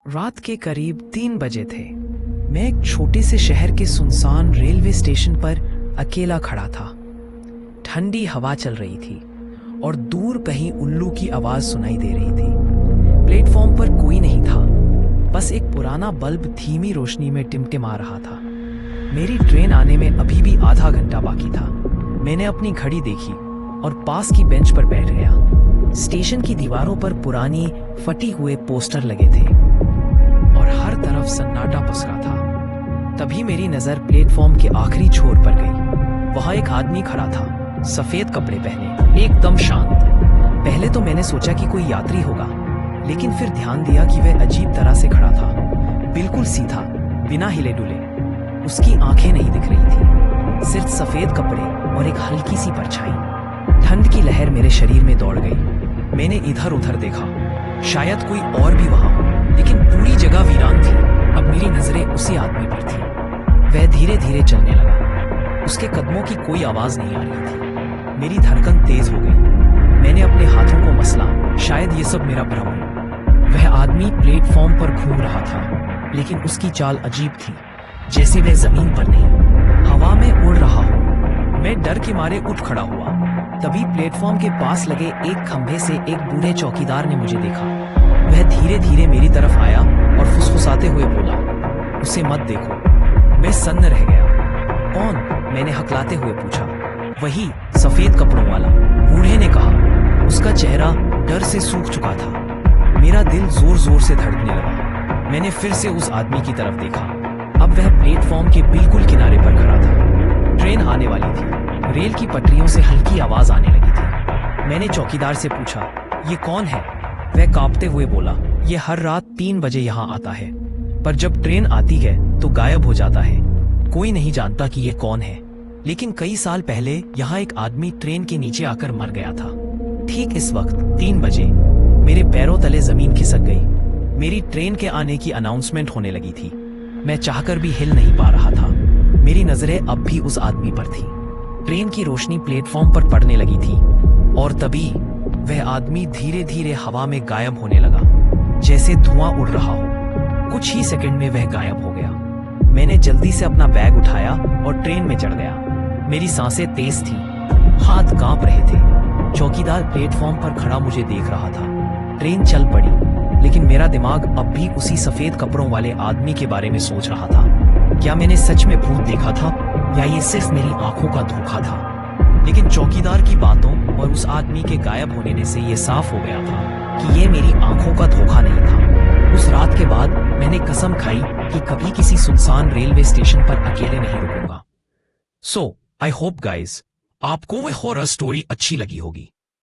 रात के करीब 3 बजे थे। मैं एक छोटे से शहर के सुनसान रेलवे स्टेशन पर अकेला खड़ा था। ठंडी हवा चल रही थी और दूर कहीं उल्लू की आवाज सुनाई दे रही थी। प्लेटफॉर्म पर कोई नहीं था, बस एक पुराना बल्ब धीमी रोशनी में टिमटिमा रहा था। मेरी ट्रेन आने में अभी भी आधा घंटा बाकी था। मैंने अपनी घड़ी देखी और पास की बेंच पर बैठ गया। स्टेशन की दीवारों पर पुरानी फटी हुए पोस्टर लगे थे और हर तरफ सन्नाटा पसरा था। तभी मेरी नजर प्लेटफॉर्म के आखिरी छोर पर गई। वहां एक आदमी खड़ा था, सफेद कपड़े पहने, एकदम शांत। पहले तो मैंने सोचा कि कोई यात्री होगा, लेकिन फिर ध्यान दिया कि वह अजीब तरह से खड़ा था, बिल्कुल सीधा, बिना हिले डुले। उसकी आंखें नहीं दिख रही थी, सिर्फ सफेद कपड़े और एक हल्की सी परछाई। ठंड की लहर मेरे शरीर में दौड़ गई। मैंने इधर उधर देखा, शायद कोई और भी वहां हो, लेकिन पूरी जगह वीरान थी। अब मेरी नजरें उसी आदमी पर थी। वह धीरे धीरे चलने लगा। उसके कदमों की कोई आवाज नहीं आ रही थी। मेरी धड़कन तेज हो गई। मैंने अपने हाथों को मसला, शायद ये सब मेरा भ्रम है। वह आदमी प्लेटफॉर्म पर घूम रहा था, लेकिन उसकी चाल अजीब थी, जैसे वह जमीन पर नहीं, हवा में उड़ रहा हो। मैं डर के मारे उठ खड़ा हुआ। तभी प्लेटफॉर्म के पास लगे एक खंभे से एक बूढ़े चौकीदार ने मुझे देखा। वह धीरे धीरे मेरी तरफ आया और फुसफुसाते हुए बोला, उसे मत देखो। मैं सन्न रह गया। कौन? मैंने हकलाते हुए पूछा। वही, सफेद कपड़ों वाला, बूढ़े ने कहा। उसका चेहरा डर से सूख चुका था। मेरा दिल जोर जोर से धड़कने लगा। मैंने फिर से उस आदमी की तरफ देखा। अब वह प्लेटफॉर्म के बिल्कुल किनारे पर खड़ा था। ट्रेन आने वाली थी। रेल की पटरियों से हल्की आवाज आने लगी थी। मैंने चौकीदार से पूछा, ये कौन है? वह कांपते हुए बोला, ये हर रात 3 बजे यहाँ आता है, पर जब ट्रेन आती है तो गायब हो जाता है। कोई नहीं जानता कि ये कौन है, लेकिन कई साल पहले यहाँ एक आदमी ट्रेन के नीचे आकर मर गया था। ठीक इस वक्त 3 बजे मेरे पैरों तले जमीन खिसक गई। मेरी ट्रेन के आने की अनाउंसमेंट होने लगी थी। मैं चाहकर भी हिल नहीं पा रहा था। मेरी नजरें अब भी उस आदमी पर थी। ट्रेन की रोशनी प्लेटफॉर्म पर पड़ने लगी थी और तभी वह आदमी धीरे धीरे हवा में गायब होने लगा, जैसे धुआं उड़ रहा हो। कुछ ही सेकंड में वह गायब हो गया। मैंने जल्दी से अपना बैग उठाया और ट्रेन में चढ़ गया। मेरी सांसें तेज थी, हाथ कांप रहे थे। चौकीदार प्लेटफॉर्म पर खड़ा मुझे देख रहा था। ट्रेन चल पड़ी, लेकिन मेरा दिमाग अब भी उसी सफेद कपड़ों वाले आदमी के बारे में सोच रहा था। क्या मैंने सच में भूत देखा था या ये सिर्फ मेरी आंखों का धोखा था? लेकिन चौकीदार की बातों और उस आदमी के गायब होने से ये साफ हो गया था कि ये मेरी आंखों का धोखा नहीं था। उस रात के बाद मैंने कसम खाई कि कभी किसी सुनसान रेलवे स्टेशन पर अकेले नहीं रुकूंगा। सो आई होप गाइज आपको वह हॉरर स्टोरी अच्छी लगी होगी।